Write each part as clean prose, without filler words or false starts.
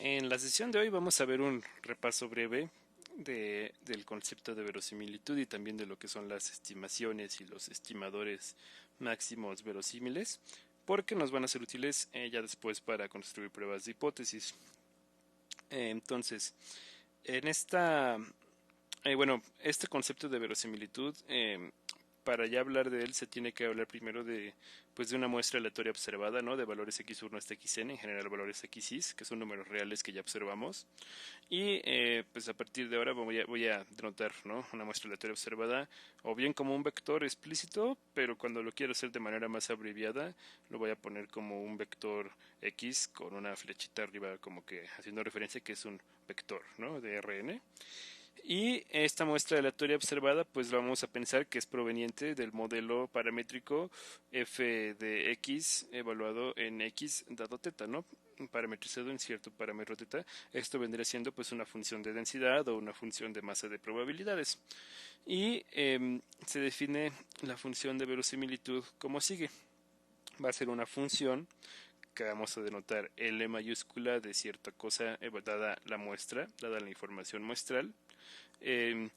En la sesión de hoy vamos a ver un repaso breve del concepto de verosimilitud y también de lo que son las estimaciones y los estimadores máximos verosímiles, porque nos van a ser útiles ya después para construir pruebas de hipótesis. Entonces, en este concepto de verosimilitud, para ya hablar de él se tiene que hablar primero pues de una muestra aleatoria observada, ¿no? De valores x1 hasta xn, en general valores xis, que son números reales que ya observamos. Y pues a partir de ahora voy a denotar, ¿no? Una muestra aleatoria observada, o bien como un vector explícito, pero cuando lo quiero hacer de manera más abreviada, lo voy a poner como un vector x con una flechita arriba, como que haciendo referencia que es un vector, ¿no? De Rn. Y esta muestra aleatoria observada, pues vamos a pensar que es proveniente del modelo paramétrico f de x evaluado en x dado teta, ¿no? Parametrizado en cierto parámetro teta. Esto vendría siendo pues una función de densidad o una función de masa de probabilidades. Y se define la función de verosimilitud como sigue. Va a ser una función que vamos a denotar L mayúscula de cierta cosa dada la muestra, dada la información muestral. Eh,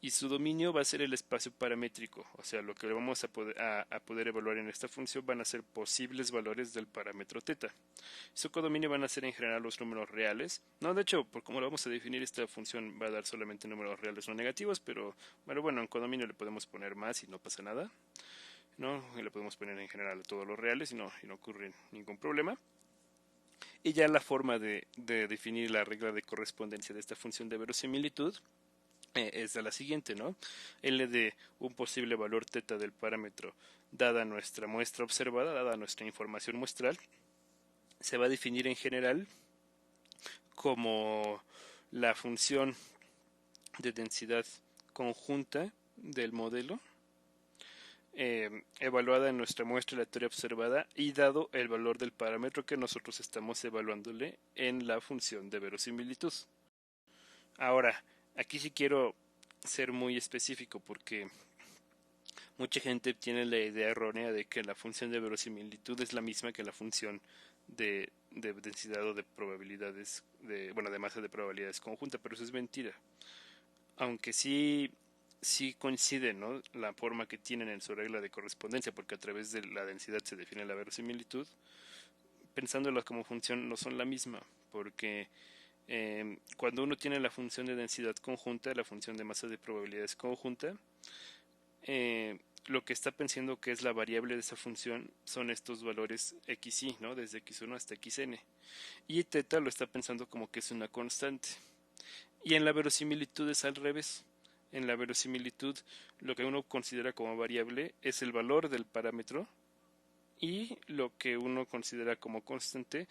y su dominio va a ser el espacio paramétrico, o sea, lo que vamos a poder evaluar en esta función van a ser posibles valores del parámetro teta. Su codominio van a ser en general los números reales. No, de hecho, por cómo lo vamos a definir, esta función va a dar solamente números reales no negativos, pero bueno, en codominio le podemos poner más y no pasa nada, ¿no? Y le podemos poner en general a todos los reales y no ocurre ningún problema. Y ya la forma de definir la regla de correspondencia de esta función de verosimilitud es la siguiente, ¿no? L de un posible valor teta del parámetro dada nuestra muestra observada, dada nuestra información muestral, se va a definir en general como la función de densidad conjunta del modelo evaluada en nuestra muestra aleatoria observada y dado el valor del parámetro que nosotros estamos evaluándole en la función de verosimilitud. Ahora, aquí sí quiero ser muy específico porque mucha gente tiene la idea errónea de que la función de verosimilitud es la misma que la función de densidad o de probabilidades, de masa de probabilidades conjunta, pero eso es mentira. Aunque sí coincide, ¿no? La forma que tienen en su regla de correspondencia, porque a través de la densidad se define la verosimilitud, pensándolas como función no son la misma, porque cuando uno tiene la función de densidad conjunta, la función de masa de probabilidades conjunta, lo que está pensando que es la variable de esa función son estos valores xy, ¿no? Desde x1 hasta xn. Y teta lo está pensando como que es una constante. Y en la verosimilitud es al revés. En la verosimilitud lo que uno considera como variable es el valor del parámetro y lo que uno considera como constante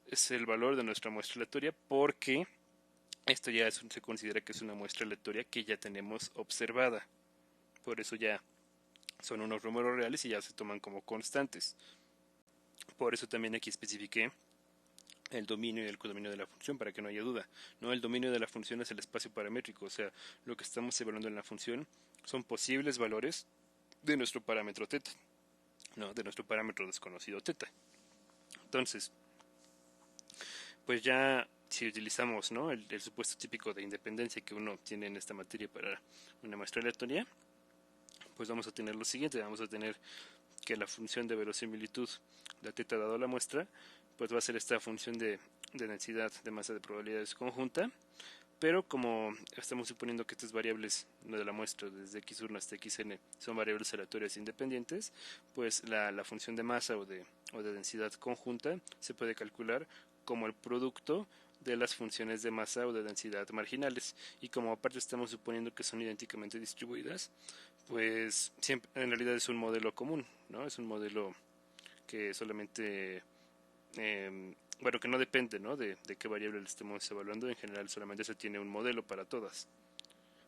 es el valor de nuestra muestra aleatoria, porque esto ya se considera que es una muestra aleatoria que ya tenemos observada. Por eso ya son unos números reales y ya se toman como constantes. Por eso también aquí especifiqué el dominio y el codominio de la función para que no haya duda. No, el dominio de la función es el espacio paramétrico, o sea, lo que estamos evaluando en la función son posibles valores de nuestro parámetro teta, no, de nuestro parámetro desconocido teta. Entonces, pues ya si utilizamos, ¿no? el supuesto típico de independencia que uno tiene en esta materia para una muestra aleatoria, pues vamos a tener lo siguiente, vamos a tener que la función de verosimilitud, la teta dado la muestra, pues va a ser esta función de densidad de masa de probabilidades conjunta, pero como estamos suponiendo que estas variables de la muestra desde x1 hasta xn son variables aleatorias independientes, pues la función de masa o de densidad conjunta se puede calcular como el producto de las funciones de masa o de densidad marginales, y como aparte estamos suponiendo que son idénticamente distribuidas, pues siempre, en realidad es un modelo común, ¿no? Es un modelo que solamente, que no depende, ¿no? de qué variable le estemos evaluando. En general solamente se tiene un modelo para todas.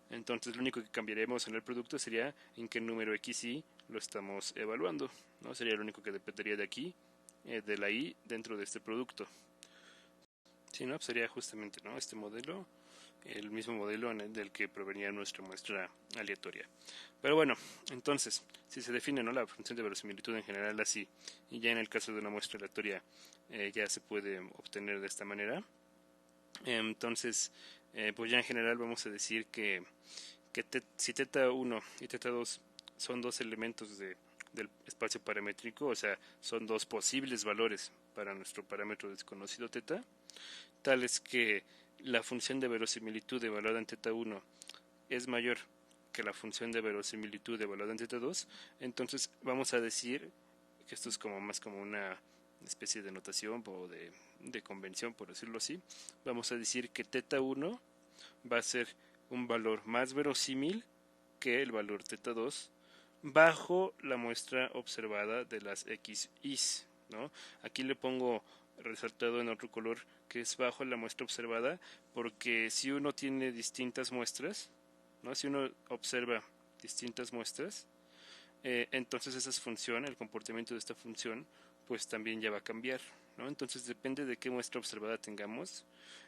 Entonces lo único que cambiaremos en el producto sería en qué número xy lo estamos evaluando, ¿no? Sería lo único que dependería de aquí, de la y dentro de este producto. Si no, sería justamente, ¿no? Este modelo, el mismo modelo del que provenía nuestra muestra aleatoria. Pero bueno, entonces, si se define, ¿no? La función de verosimilitud en general así, y ya en el caso de una muestra aleatoria ya se puede obtener de esta manera, Entonces, pues ya en general vamos a decir que si teta 1 y teta 2 son dos elementos del espacio paramétrico, o sea, son dos posibles valores para nuestro parámetro desconocido teta, tal es que la función de verosimilitud evaluada en teta 1 es mayor que la función de verosimilitud evaluada en teta 2, entonces vamos a decir que esto es como más como una especie de notación o de convención, por decirlo así. Vamos a decir que teta 1 va a ser un valor más verosímil que el valor teta 2 bajo la muestra observada de las xy's, ¿no? Aquí le pongo resaltado en otro color que es bajo la muestra observada, porque si uno tiene distintas muestras, ¿no? Si uno observa distintas muestras, entonces esa función, el comportamiento de esta función, pues también ya va a cambiar, ¿no? Entonces depende de qué muestra observada tengamos,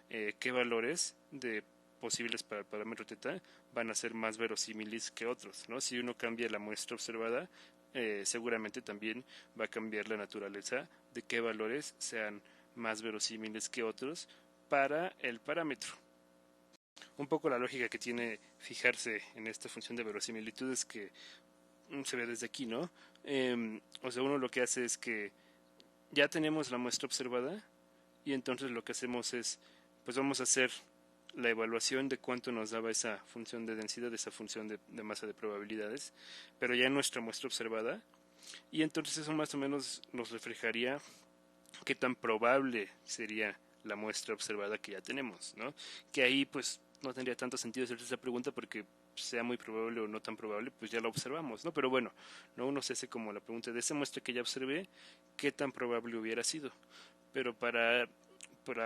qué valores de posibles para el parámetro teta van a ser más verosímiles que otros, ¿no? Si uno cambia la muestra observada, seguramente también va a cambiar la naturaleza de qué valores sean más verosímiles que otros para el parámetro. Un poco la lógica que tiene fijarse en esta función de verosimilitud es que se ve desde aquí, ¿no? O sea, uno lo que hace es que ya tenemos la muestra observada y entonces lo que hacemos es, pues vamos a hacer la evaluación de cuánto nos daba esa función de densidad, esa función de masa de probabilidades, pero ya en nuestra muestra observada, y entonces eso más o menos nos reflejaría qué tan probable sería la muestra observada que ya tenemos, ¿no? Que ahí pues no tendría tanto sentido hacerse esa pregunta porque sea muy probable o no tan probable, pues ya la observamos, ¿no? Pero bueno, ¿no? Uno se hace como la pregunta de esa muestra que ya observé, ¿qué tan probable hubiera sido? Pero para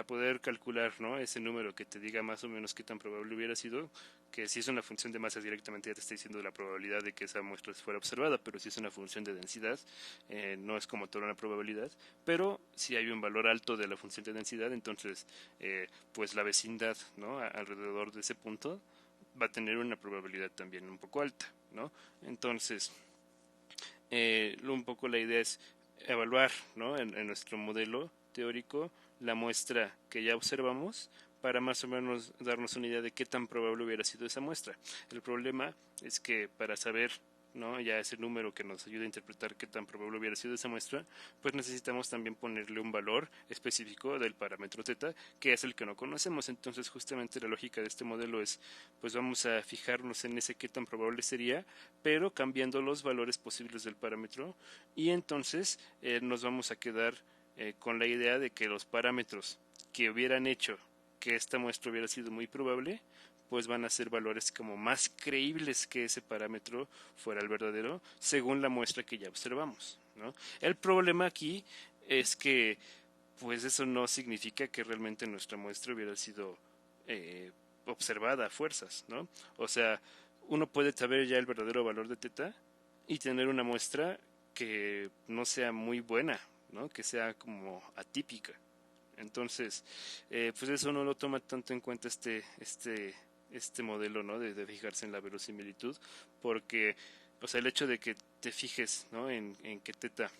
poder calcular, ¿no? Ese número que te diga más o menos qué tan probable hubiera sido, que si es una función de masa directamente ya te está diciendo la probabilidad de que esa muestra fuera observada, pero si es una función de densidad, no es como toda una probabilidad, pero si hay un valor alto de la función de densidad, entonces pues la vecindad, ¿no? Alrededor de ese punto va a tener una probabilidad también un poco alta, ¿no? Entonces, un poco la idea es evaluar, ¿no? En nuestro modelo teórico la muestra que ya observamos para más o menos darnos una idea de qué tan probable hubiera sido esa muestra. El problema es que para saber, ¿no? Ya ese número que nos ayuda a interpretar qué tan probable hubiera sido esa muestra, pues necesitamos también ponerle un valor específico del parámetro teta, que es el que no conocemos. Entonces, justamente la lógica de este modelo es, pues vamos a fijarnos en ese qué tan probable sería, pero cambiando los valores posibles del parámetro, y entonces nos vamos a quedar con la idea de que los parámetros que hubieran hecho que esta muestra hubiera sido muy probable, pues van a ser valores como más creíbles que ese parámetro fuera el verdadero, según la muestra que ya observamos, ¿no? El problema aquí es que, pues eso no significa que realmente nuestra muestra hubiera sido eh, observada a fuerzas, ¿no? O sea, uno puede saber ya el verdadero valor de teta y tener una muestra que no sea muy buena, ¿no? Que sea como atípica. Entonces, pues eso no lo toma tanto en cuenta este modelo, ¿no? De fijarse en la verosimilitud, porque, o sea, el hecho de que te fijes, ¿no? En que teta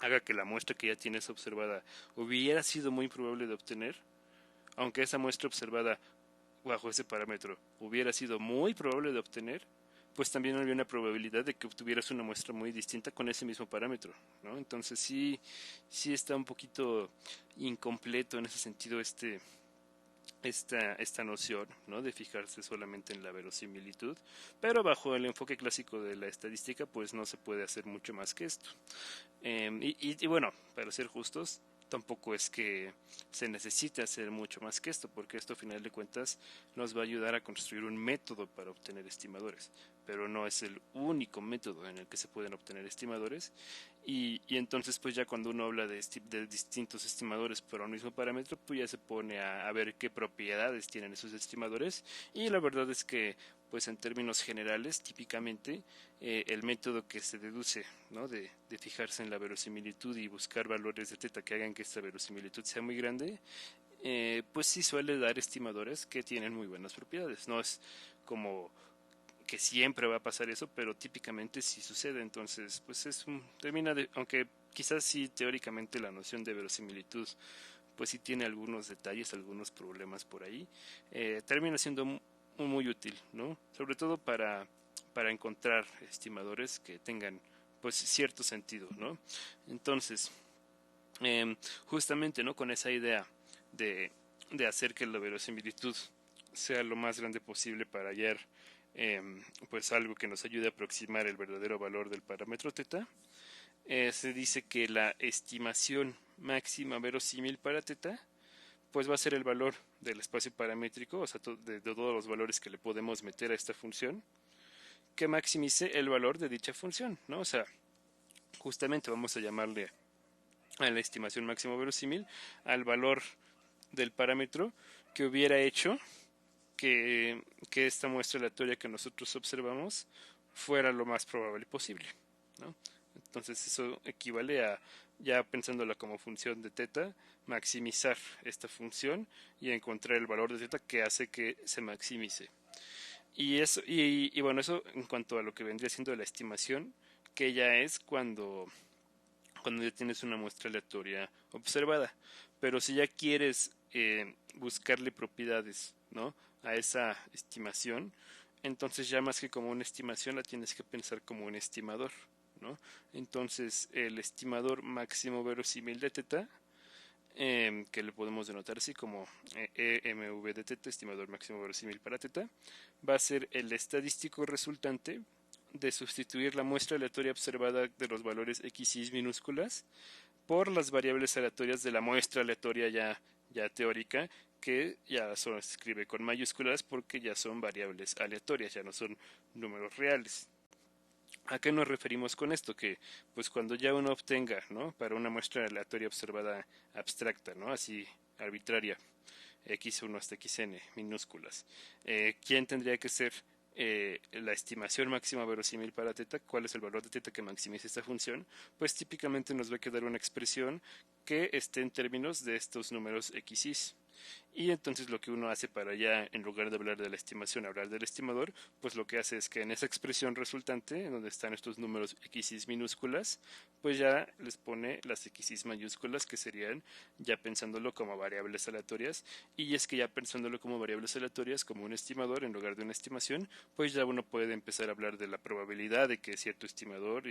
haga que la muestra que ya tienes observada hubiera sido muy probable de obtener, aunque esa muestra observada bajo ese parámetro hubiera sido muy probable de obtener, pues también había una probabilidad de que obtuvieras una muestra muy distinta con ese mismo parámetro, ¿no? Entonces sí está un poquito incompleto en ese sentido esta noción, ¿no? De fijarse solamente en la verosimilitud, pero bajo el enfoque clásico de la estadística, pues no se puede hacer mucho más que esto. Y bueno, para ser justos, tampoco es que se necesite hacer mucho más que esto, porque esto a final de cuentas nos va a ayudar a construir un método para obtener estimadores, pero no es el único método en el que se pueden obtener estimadores. Y entonces pues ya cuando uno habla de distintos estimadores para un mismo parámetro, pues ya se pone a ver qué propiedades tienen esos estimadores, y la verdad es que pues en términos generales, típicamente el método que se deduce, ¿no? de fijarse en la verosimilitud y buscar valores de teta que hagan que esta verosimilitud sea muy grande, pues sí suele dar estimadores que tienen muy buenas propiedades. No es como que siempre va a pasar eso, pero típicamente sí sucede. Entonces, pues termina de, aunque quizás sí teóricamente la noción de verosimilitud pues sí tiene algunos detalles, algunos problemas por ahí. Termina siendo muy útil, ¿no? Sobre todo para encontrar estimadores que tengan pues cierto sentido, ¿no? Entonces, justamente, ¿no? Con esa idea de, de hacer que la verosimilitud sea lo más grande posible para hallar pues algo que nos ayude a aproximar el verdadero valor del parámetro θ, se dice que la estimación máxima verosímil para θ pues va a ser el valor del espacio paramétrico, o sea, de todos los valores que le podemos meter a esta función, que maximice el valor de dicha función, ¿no? O sea, justamente vamos a llamarle a la estimación máxima verosímil al valor del parámetro que hubiera hecho que esta muestra aleatoria que nosotros observamos fuera lo más probable posible, ¿no? Entonces eso equivale a, ya pensándola como función de θ, maximizar esta función y encontrar el valor de θ que hace que se maximice. Y eso, bueno, eso en cuanto a lo que vendría siendo la estimación, que ya es cuando ya tienes una muestra aleatoria observada. Pero si ya quieres buscarle propiedades, ¿no?, a esa estimación, entonces ya más que como una estimación la tienes que pensar como un estimador, ¿no? Entonces el estimador máximo verosímil de θ, que le podemos denotar así como EMV de θ, estimador máximo verosímil para θ, va a ser el estadístico resultante de sustituir la muestra aleatoria observada de los valores x y minúsculas por las variables aleatorias de la muestra aleatoria ya teórica, que ya se escribe con mayúsculas porque ya son variables aleatorias, ya no son números reales. ¿A qué nos referimos con esto? Que pues cuando ya uno obtenga, ¿no?, para una muestra aleatoria observada abstracta, ¿no?, así arbitraria, x1 hasta xn minúsculas, ¿quién tendría que ser la estimación máxima verosímil para θ? ¿Cuál es el valor de θ que maximice esta función? Pues típicamente nos va a quedar una expresión que esté en términos de estos números x y. Y entonces lo que uno hace para ya, en lugar de hablar de la estimación, hablar del estimador, pues lo que hace es que en esa expresión resultante, en donde están estos números x y minúsculas, pues ya les pone las x y mayúsculas, que serían ya pensándolo como variables aleatorias. Y es que ya pensándolo como variables aleatorias, como un estimador en lugar de una estimación, pues ya uno puede empezar a hablar de la probabilidad de que cierto estimador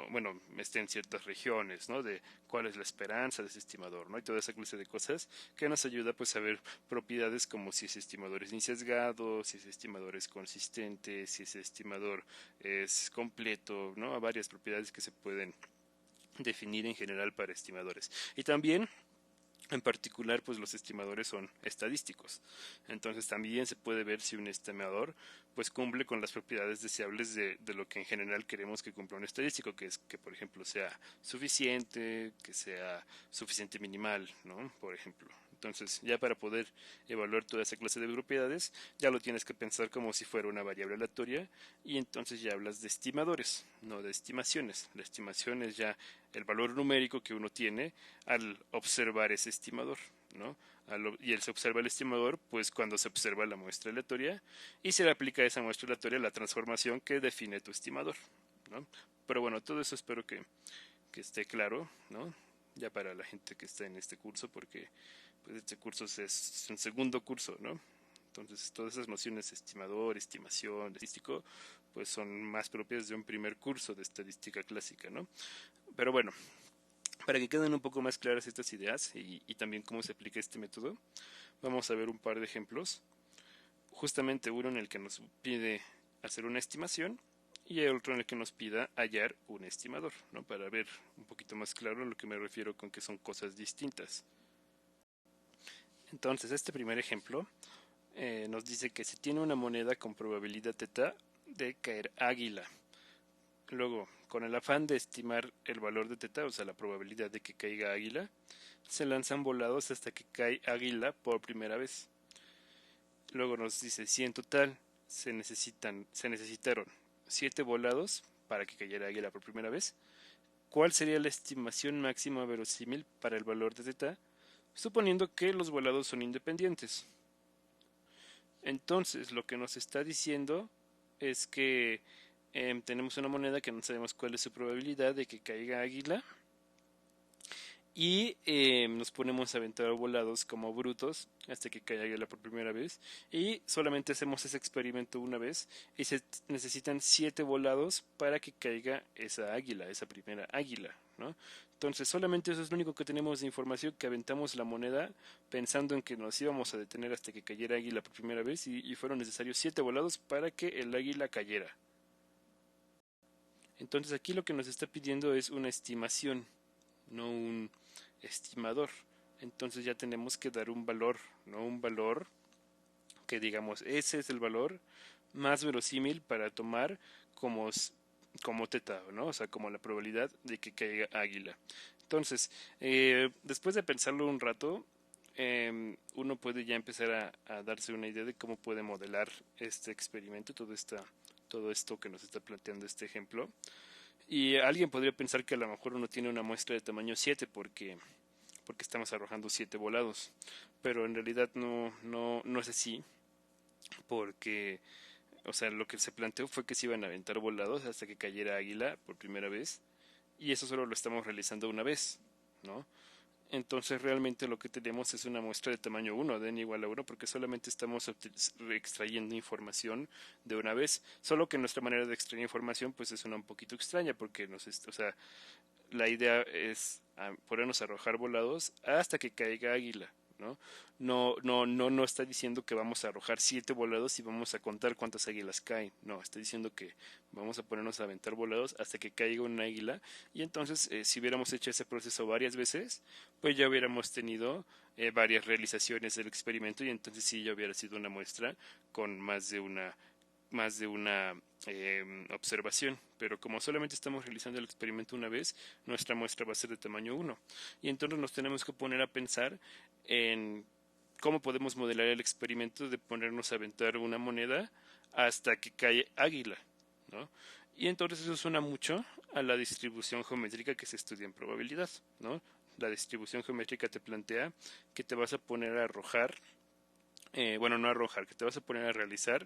bueno, esté en ciertas regiones, ¿no?, de cuál es la esperanza de ese estimador, ¿no?, y toda esa clase de cosas que nos ayuda pues a ver propiedades como si ese estimador es insesgado, si ese estimador es consistente, si ese estimador es completo, ¿no?, a varias propiedades que se pueden definir en general para estimadores. Y también en particular, pues los estimadores son estadísticos. Entonces también se puede ver si un estimador pues cumple con las propiedades deseables de lo que en general queremos que cumpla un estadístico, que es que por ejemplo sea suficiente, que sea suficiente minimal, ¿no?, por ejemplo. Entonces, ya para poder evaluar toda esa clase de propiedades, ya lo tienes que pensar como si fuera una variable aleatoria, y entonces ya hablas de estimadores, no de estimaciones. La estimación es ya el valor numérico que uno tiene al observar ese estimador, ¿no? Y él se observa el estimador pues cuando se observa la muestra aleatoria y se le aplica a esa muestra aleatoria la transformación que define tu estimador, ¿no? Pero bueno, todo eso espero que esté claro, ¿no?, ya para la gente que está en este curso, porque pues este curso es un segundo curso, ¿no? Entonces todas esas nociones, estimador, estimación, estadístico, pues son más propias de un primer curso de estadística clásica, ¿no? Pero bueno, para que queden un poco más claras estas ideas y también cómo se aplica este método, vamos a ver un par de ejemplos. Justamente uno en el que nos pide hacer una estimación y otro en el que nos pida hallar un estimador, ¿no?, para ver un poquito más claro a lo que me refiero con que son cosas distintas. Entonces, este primer ejemplo nos dice que se tiene una moneda con probabilidad θ de caer águila. Luego, con el afán de estimar el valor de θ, o sea, la probabilidad de que caiga águila, se lanzan volados hasta que cae águila por primera vez. Luego nos dice si en total se necesitaron 7 volados para que cayera águila por primera vez, ¿cuál sería la estimación máxima verosímil para el valor de θ, suponiendo que los volados son independientes? Entonces, lo que nos está diciendo es que tenemos una moneda que no sabemos cuál es su probabilidad de que caiga águila, y nos ponemos a aventar volados como brutos hasta que caiga águila por primera vez, y solamente hacemos ese experimento una vez y se necesitan 7 volados para que caiga esa águila, esa primera águila, ¿no? Entonces solamente eso es lo único que tenemos de información, que aventamos la moneda pensando en que nos íbamos a detener hasta que cayera águila por primera vez, y fueron necesarios 7 volados para que el águila cayera. Entonces aquí lo que nos está pidiendo es una estimación, no un estimador. Entonces ya tenemos que dar un valor, ¿no? Un valor que digamos, ese es el valor más verosímil para tomar como, como teta, ¿no? O sea, como la probabilidad de que caiga águila. Entonces, después de pensarlo un rato, uno puede ya empezar a darse una idea de cómo puede modelar este experimento, todo esto que nos está planteando este ejemplo. Y alguien podría pensar que a lo mejor uno tiene una muestra de tamaño 7 porque estamos arrojando 7 volados, pero en realidad no es así, porque, o sea, lo que se planteó fue que se iban a aventar volados hasta que cayera águila por primera vez, y eso solo lo estamos realizando una vez, ¿no? Entonces realmente lo que tenemos es una muestra de tamaño 1, de n igual a 1, porque solamente estamos extrayendo información de una vez, solo que nuestra manera de extraer información pues es una un poquito extraña, porque o sea, la idea es ponernos a arrojar volados hasta que caiga águila, ¿no? No está diciendo que vamos a arrojar 7 volados y vamos a contar cuántas águilas caen. No, está diciendo que vamos a ponernos a aventar volados hasta que caiga una águila. Y entonces, si hubiéramos hecho ese proceso varias veces, pues ya hubiéramos tenido varias realizaciones del experimento, y entonces sí ya hubiera sido una muestra con más de una observación, pero como solamente estamos realizando el experimento una vez, nuestra muestra va a ser de tamaño 1. Y entonces nos tenemos que poner a pensar en cómo podemos modelar el experimento de ponernos a aventar una moneda hasta que cae águila, ¿no? Y entonces eso suena mucho a la distribución geométrica que se estudia en probabilidad, ¿no? La distribución geométrica te plantea que te vas a poner a arrojar, bueno, no arrojar, que te vas a poner a realizar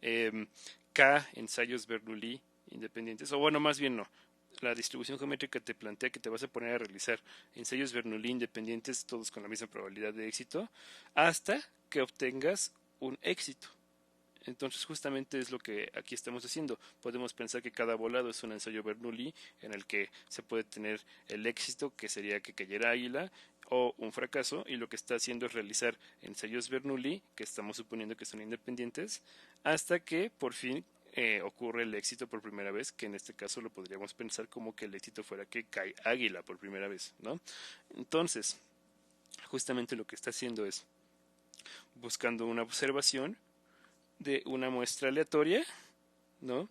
eh, K ensayos Bernoulli independientes, o bueno, más bien no. La distribución geométrica te plantea que te vas a poner a realizar ensayos Bernoulli independientes, todos con la misma probabilidad de éxito, hasta que obtengas un éxito. Entonces justamente es lo que aquí estamos haciendo. Podemos pensar que cada volado es un ensayo Bernoulli en el que se puede tener el éxito, que sería que cayera águila, o un fracaso, y lo que está haciendo es realizar ensayos Bernoulli, que estamos suponiendo que son independientes, hasta que por fin ocurre el éxito por primera vez, que en este caso lo podríamos pensar como que el éxito fuera que cae águila por primera vez, ¿no? Entonces, justamente lo que está haciendo es buscando una observación de una muestra aleatoria, ¿no?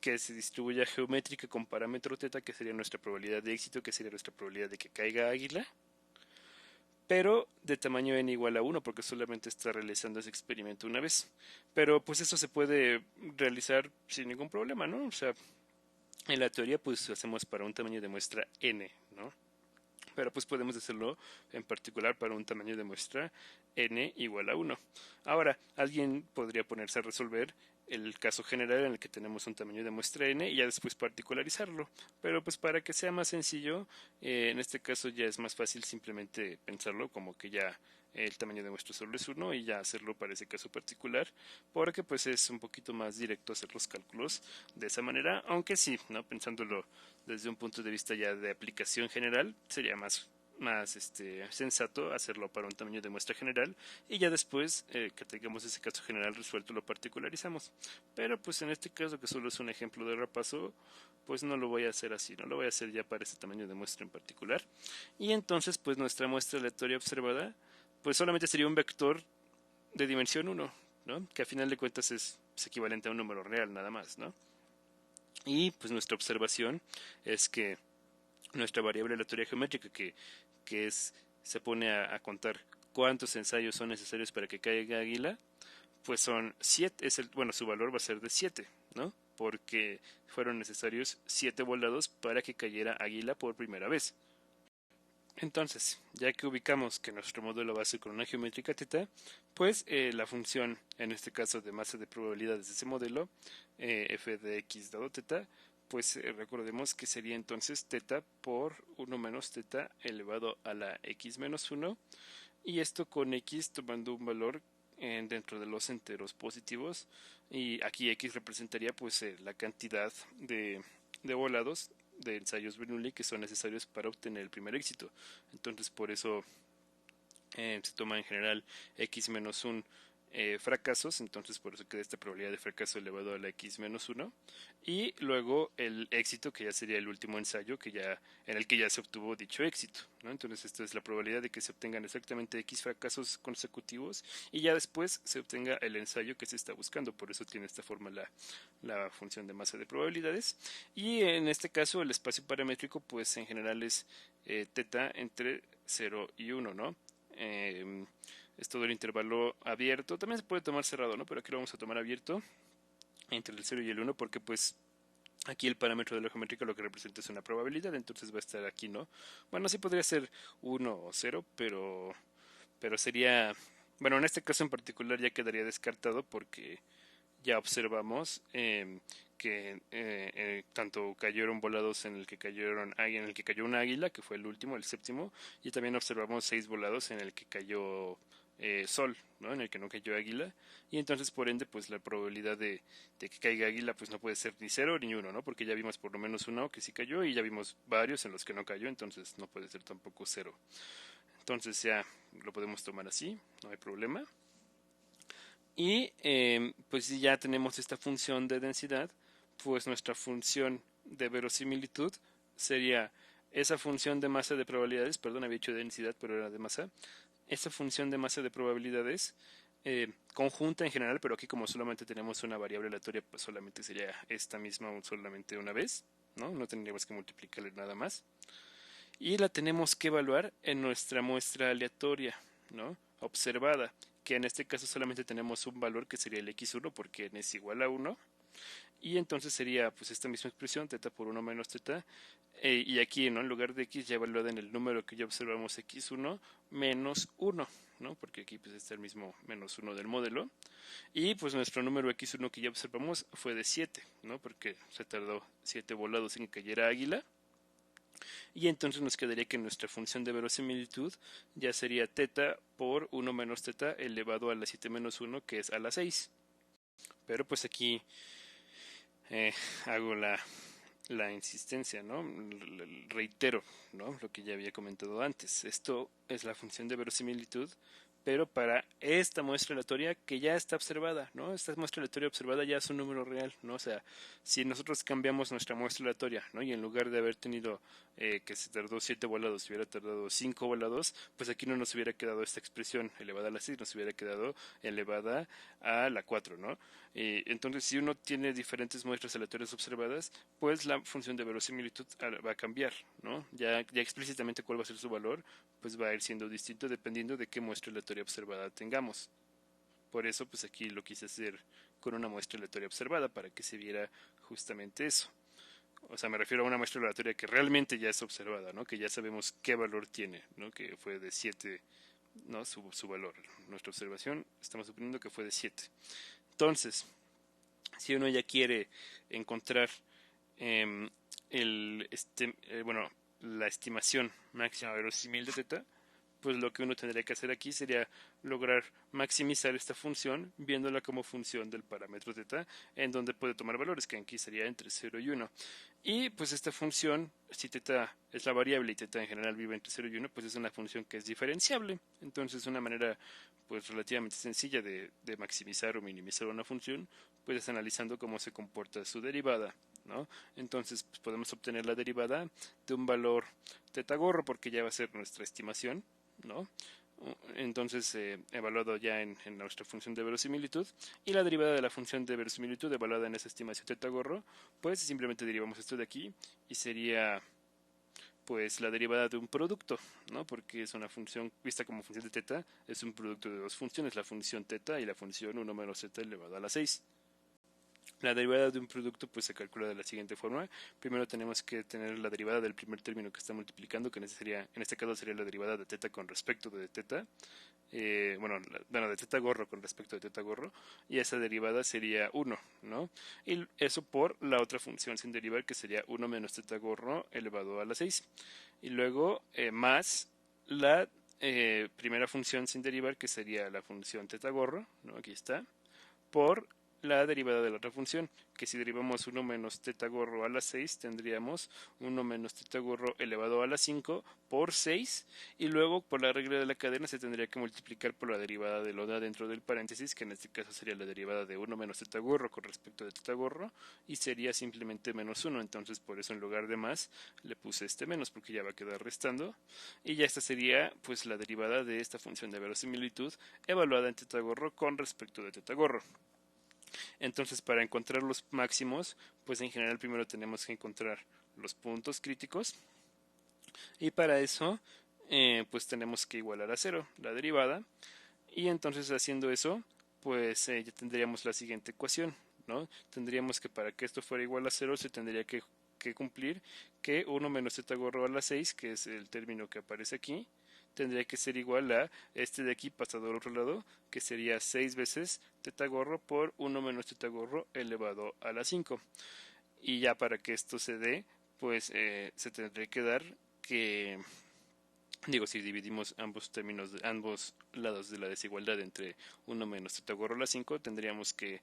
Que se distribuya geométrica con parámetro teta, que sería nuestra probabilidad de éxito, que sería nuestra probabilidad de que caiga águila, pero de tamaño n igual a 1, porque solamente está realizando ese experimento una vez. Pero pues eso se puede realizar sin ningún problema, ¿no? O sea, en la teoría pues hacemos para un tamaño de muestra n, ¿no? Pero pues podemos hacerlo en particular para un tamaño de muestra n igual a 1. Ahora, alguien podría ponerse a resolver el caso general en el que tenemos un tamaño de muestra n y ya después particularizarlo. Pero pues para que sea más sencillo, en este caso ya es más fácil simplemente pensarlo como que ya el tamaño de muestra solo es 1 y ya hacerlo para ese caso particular, porque pues es un poquito más directo hacer los cálculos de esa manera, aunque sí, ¿no? Pensándolo desde un punto de vista ya de aplicación general, sería más sensato hacerlo para un tamaño de muestra general, y ya después que tengamos ese caso general resuelto lo particularizamos. Pero pues en este caso, que solo es un ejemplo de repaso, pues no lo voy a hacer así, no lo voy a hacer ya para ese tamaño de muestra en particular. Y entonces pues nuestra muestra aleatoria observada pues solamente sería un vector de dimensión 1, ¿no? Que a final de cuentas es equivalente a un número real nada más, ¿no? Y pues nuestra observación es que nuestra variable aleatoria geométrica, que se pone a contar cuántos ensayos son necesarios para que caiga águila, pues son 7, bueno, su valor va a ser de 7, ¿no? Porque fueron necesarios 7 volados para que cayera águila por primera vez. Entonces, ya que ubicamos que nuestro modelo va a ser con una geométrica teta, pues la función, en este caso de masa de probabilidades de ese modelo, f de x dado teta, pues recordemos que sería entonces teta por 1 menos teta elevado a la x menos 1, y esto con x tomando un valor dentro de los enteros positivos, y aquí x representaría pues la cantidad de volados de ensayos Bernoulli que son necesarios para obtener el primer éxito. Entonces por eso se toma en general x menos 1 fracasos, entonces por eso queda esta probabilidad de fracaso elevado a la x menos 1, y luego el éxito, que ya sería el último ensayo en el que ya se obtuvo dicho éxito, ¿no? Entonces esta es la probabilidad de que se obtengan exactamente x fracasos consecutivos y ya después se obtenga el ensayo que se está buscando. Por eso tiene esta forma la función de masa de probabilidades, y en este caso el espacio paramétrico pues en general es teta entre 0 y 1, ¿no? Es todo el intervalo abierto, también se puede tomar cerrado, ¿no? Pero aquí lo vamos a tomar abierto entre el 0 y el 1, porque pues aquí el parámetro de la geométrica lo que representa es una probabilidad, entonces va a estar aquí, ¿no? Bueno, sí podría ser 1 o 0, pero sería, bueno, en este caso en particular ya quedaría descartado porque ya observamos que tanto cayeron volados en el que cayó un águila, que fue el último, el séptimo, y también observamos 6 volados en el que cayó sol, ¿no? En el que no cayó águila, y entonces por ende pues la probabilidad de que caiga águila pues no puede ser ni 0 ni 1, ¿no? Porque ya vimos por lo menos uno que sí cayó y ya vimos varios en los que no cayó, entonces no puede ser tampoco 0. Entonces ya lo podemos tomar así, no hay problema. Y pues si ya tenemos esta función de densidad, pues nuestra función de verosimilitud sería esa función de masa de probabilidades, perdón, había hecho de densidad, pero era de masa, esa función de masa de probabilidades conjunta en general, pero aquí como solamente tenemos una variable aleatoria, pues solamente sería esta misma solamente una vez, ¿no? No tendríamos que multiplicarle nada más. Y la tenemos que evaluar en nuestra muestra aleatoria, ¿no? Observada, que en este caso solamente tenemos un valor que sería el x1 porque n es igual a 1, y entonces sería pues esta misma expresión, teta por 1 menos teta, y aquí, ¿no? En lugar de x ya evaluada en el número que ya observamos x1 menos 1, ¿no? Porque aquí pues está el mismo menos 1 del modelo, y pues nuestro número x1 que ya observamos fue de 7, ¿no? Porque se tardó 7 volados en que cayera águila, y entonces nos quedaría que nuestra función de verosimilitud ya sería teta por 1 menos teta elevado a la 7 menos 1, que es a la 6. Pero pues aquí eh, hago la insistencia, ¿no? Reitero, ¿no? Lo que ya había comentado antes. Esto es la función de verosimilitud, pero para esta muestra aleatoria que ya está observada, ¿no? Esta muestra aleatoria observada ya es un número real, ¿no? O sea, si nosotros cambiamos nuestra muestra aleatoria, ¿no? Y en lugar de haber tenido que se tardó 7 volados, si hubiera tardado 5 volados, pues aquí no nos hubiera quedado esta expresión elevada a la 6, nos hubiera quedado elevada a la 4, ¿no? Entonces, si uno tiene diferentes muestras aleatorias observadas, pues la función de verosimilitud va a cambiar, ¿no? Ya explícitamente cuál va a ser su valor, pues va a ir siendo distinto dependiendo de qué muestra aleatoria observada tengamos. Por eso, pues aquí lo quise hacer con una muestra aleatoria observada para que se viera justamente eso. O sea, me refiero a una muestra aleatoria que realmente ya es observada, ¿no? Que ya sabemos qué valor tiene, ¿no? Que fue de 7, ¿no? Su valor. Nuestra observación, estamos suponiendo que fue de 7. Entonces, si uno ya quiere encontrar eh, bueno, la estimación máxima verosímil de teta, pues lo que uno tendría que hacer aquí sería lograr maximizar esta función viéndola como función del parámetro teta, en donde puede tomar valores, que aquí sería entre 0 y 1. Y pues esta función, si teta es la variable y teta en general vive entre 0 y 1, pues es una función que es diferenciable. Entonces una manera pues relativamente sencilla de maximizar o minimizar una función, pues es analizando cómo se comporta su derivada, ¿no? Entonces pues podemos obtener la derivada de un valor teta gorro porque ya va a ser nuestra estimación, ¿no? Entonces evaluado ya en nuestra función de verosimilitud, y la derivada de la función de verosimilitud evaluada en esa estimación teta gorro, pues simplemente derivamos esto de aquí y sería pues la derivada de un producto, ¿no? Porque es una función vista como función de teta, es un producto de dos funciones, la función teta y la función 1 menos teta elevado a la 6. La derivada de un producto pues se calcula de la siguiente forma. Primero tenemos que tener la derivada del primer término que está multiplicando, que en este caso sería la derivada de teta con respecto de teta. bueno, de teta gorro con respecto de teta gorro, y esa derivada sería 1, ¿no? Y eso por la otra función sin derivar, que sería 1 menos teta gorro elevado a la 6. Y luego más la primera función sin derivar, que sería la función teta gorro, ¿no? Aquí está, por la derivada de la otra función, que si derivamos 1 menos teta gorro a la 6, tendríamos 1 menos teta gorro elevado a la 5 por 6, y luego por la regla de la cadena se tendría que multiplicar por la derivada de lo de dentro del paréntesis, que en este caso sería la derivada de 1 menos teta gorro con respecto de teta gorro, y sería simplemente menos 1, entonces por eso en lugar de más le puse este menos, porque ya va a quedar restando, y ya esta sería pues la derivada de esta función de verosimilitud evaluada en teta gorro con respecto de teta gorro. Entonces, para encontrar los máximos, pues en general primero tenemos que encontrar los puntos críticos, y para eso pues tenemos que igualar a cero la derivada, y entonces haciendo eso pues ya tendríamos la siguiente ecuación, ¿no? Tendríamos que para que esto fuera igual a cero se tendría que cumplir que 1 menos teta gorro a la 6, que es el término que aparece aquí, tendría que ser igual a este de aquí pasado al otro lado, que sería 6 veces teta gorro por 1 menos teta gorro elevado a la 5. Y ya para que esto se dé, pues se tendría que dar que, digo, si dividimos ambos términos, ambos lados de la desigualdad entre 1 menos teta gorro a la 5, tendríamos que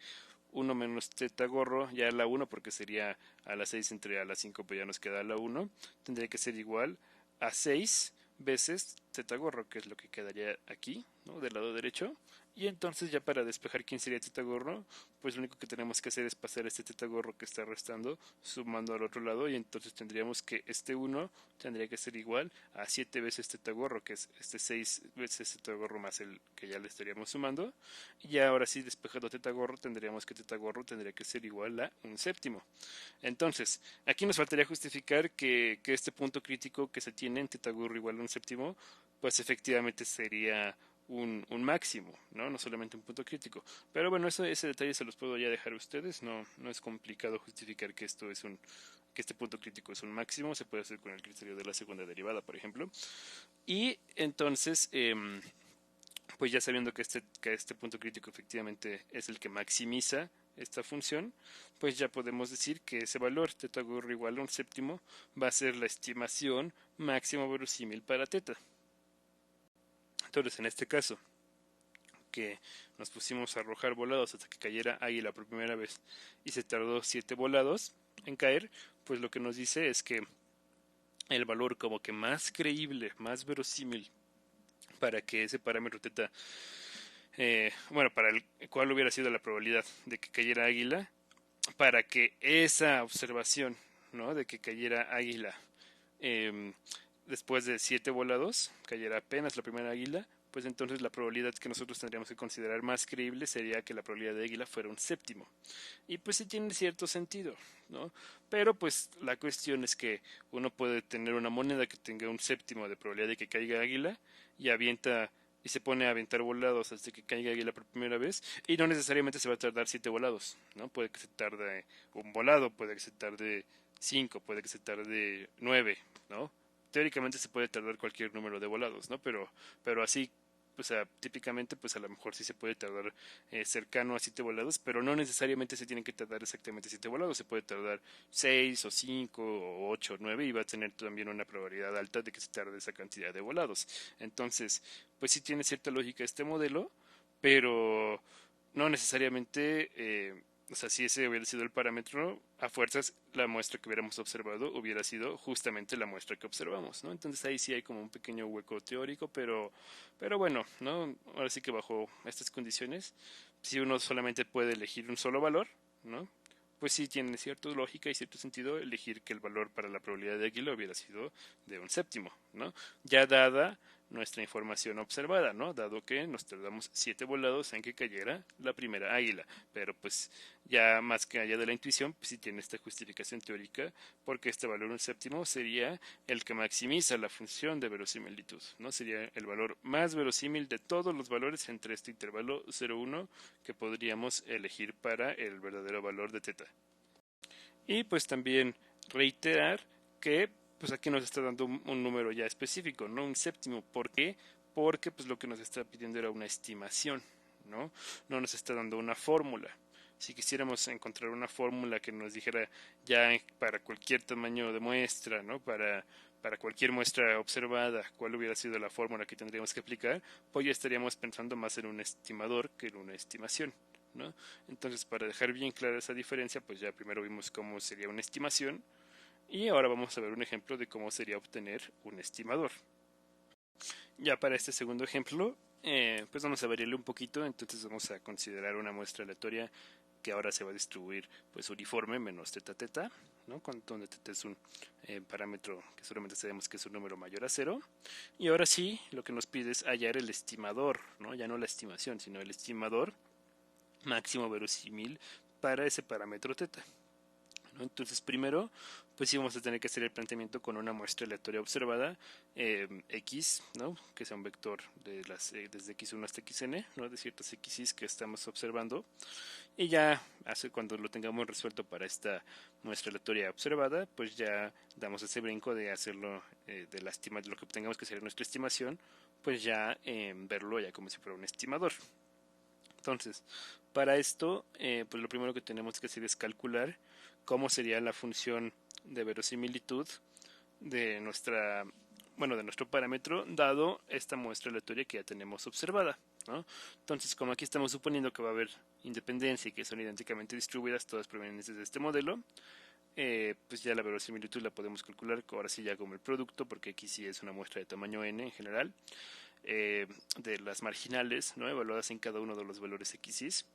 1 menos teta gorro, ya a la 1, porque sería a la 6 entre a la 5, pues ya nos queda a la 1, tendría que ser igual a 6 veces teta gorro, que es lo que quedaría aquí, ¿no? Del lado derecho. Y entonces ya para despejar quién sería teta gorro, pues lo único que tenemos que hacer es pasar este teta gorro que está restando, sumando al otro lado, y entonces tendríamos que este 1 tendría que ser igual a 7 veces teta gorro, que es este 6 veces teta gorro más el que ya le estaríamos sumando. Y ahora sí, despejando teta gorro, tendríamos que teta gorro tendría que ser igual a un séptimo. Entonces, aquí nos faltaría justificar que este punto crítico que se tiene en teta gorro igual a un séptimo, pues efectivamente sería un máximo, ¿no? No solamente un punto crítico. Pero bueno, ese detalle se los puedo ya dejar a ustedes. No es complicado justificar que esto es que este punto crítico es un máximo. Se puede hacer con el criterio de la segunda derivada, por ejemplo. Y entonces, pues ya sabiendo que este punto crítico efectivamente es el que maximiza esta función, pues ya podemos decir que ese valor teta gorro igual a un séptimo va a ser la estimación máximo verosímil para teta. Entonces, en este caso, que nos pusimos a arrojar volados hasta que cayera águila por primera vez y se tardó 7 volados en caer, pues lo que nos dice es que el valor como que más creíble, más verosímil para que ese parámetro teta, bueno, para el cual hubiera sido la probabilidad de que cayera águila, para que esa observación, ¿no? De que cayera águila después de 7 volados, cayera apenas la primera águila, pues entonces la probabilidad que nosotros tendríamos que considerar más creíble sería que la probabilidad de águila fuera un séptimo. Y pues sí tiene cierto sentido, ¿no? Pero pues la cuestión es que uno puede tener una moneda que tenga un séptimo de probabilidad de que caiga águila y avienta y se pone a aventar volados hasta que caiga águila por primera vez, y no necesariamente se va a tardar 7 volados, ¿no? Puede que se tarde un volado, puede que se tarde 5, puede que se tarde 9, ¿no? Teóricamente se puede tardar cualquier número de volados, ¿no? Pero así, o sea, típicamente, pues a lo mejor sí se puede tardar cercano a 7 volados, pero no necesariamente se tienen que tardar exactamente 7 volados, se puede tardar 6 o 5 o 8 o 9, y va a tener también una probabilidad alta de que se tarde esa cantidad de volados. Entonces, pues sí tiene cierta lógica este modelo, pero no necesariamente, o sea, si ese hubiera sido el parámetro, a fuerzas la muestra que hubiéramos observado hubiera sido justamente la muestra que observamos, ¿no? Entonces ahí sí hay como un pequeño hueco teórico, pero bueno, ¿no? Ahora sí que bajo estas condiciones, si uno solamente puede elegir un solo valor, ¿no? Pues sí tiene cierta lógica y cierto sentido elegir que el valor para la probabilidad de águila hubiera sido de un séptimo, ¿no? Ya dada nuestra información observada, ¿no? Dado que nos tardamos 7 volados en que cayera la primera águila, pero pues ya más que allá de la intuición, pues sí tiene esta justificación teórica, porque este valor un séptimo sería el que maximiza la función de verosimilitud, ¿no? Sería el valor más verosímil de todos los valores entre este intervalo 0,1 que podríamos elegir para el verdadero valor de teta. Y pues también reiterar que pues aquí nos está dando un número ya específico, no un séptimo. ¿Por qué? porque pues lo que nos está pidiendo era una estimación, ¿no? No nos está dando una fórmula. Si quisiéramos encontrar una fórmula que nos dijera ya para cualquier tamaño de muestra, ¿no? Para cualquier muestra observada, cuál hubiera sido la fórmula que tendríamos que aplicar, pues ya estaríamos pensando más en un estimador que en una estimación, ¿no? Entonces, para dejar bien clara esa diferencia, pues ya primero vimos cómo sería una estimación y ahora vamos a ver un ejemplo de cómo sería obtener un estimador. Ya para este segundo ejemplo, pues vamos a variarle un poquito, entonces vamos a considerar una muestra aleatoria que ahora se va a distribuir pues uniforme menos teta teta, ¿no? Donde teta es un parámetro que solamente sabemos que es un número mayor a 0. Y ahora sí, lo que nos pide es hallar el estimador, ¿no? Ya no la estimación, sino el estimador máximo verosímil para ese parámetro teta, ¿no? Entonces primero pues sí vamos a tener que hacer el planteamiento con una muestra aleatoria observada x, ¿no? Que sea un vector de desde x1 hasta xn, ¿no? De ciertas x's que estamos observando, y ya cuando lo tengamos resuelto para esta muestra aleatoria observada, pues ya damos ese brinco de hacerlo de lo que obtengamos que sería nuestra estimación, pues ya verlo ya como si fuera un estimador. Entonces, para esto, pues lo primero que tenemos que hacer es calcular cómo sería la función de verosimilitud de de nuestro parámetro, dado esta muestra aleatoria que ya tenemos observada, ¿no? Entonces, como aquí estamos suponiendo que va a haber independencia y que son idénticamente distribuidas, todas provenientes de este modelo, pues ya la verosimilitud la podemos calcular ahora sí ya como el producto, porque aquí sí es una muestra de tamaño n en general, de las marginales, ¿no? Evaluadas en cada uno de los valores x's,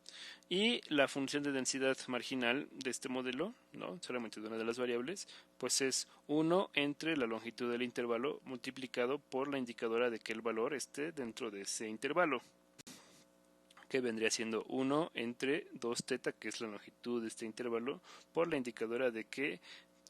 y la función de densidad marginal de este modelo, ¿no? Solamente de una de las variables, pues es 1 entre la longitud del intervalo multiplicado por la indicadora de que el valor esté dentro de ese intervalo, que vendría siendo 1 entre 2 teta, que es la longitud de este intervalo, por la indicadora de que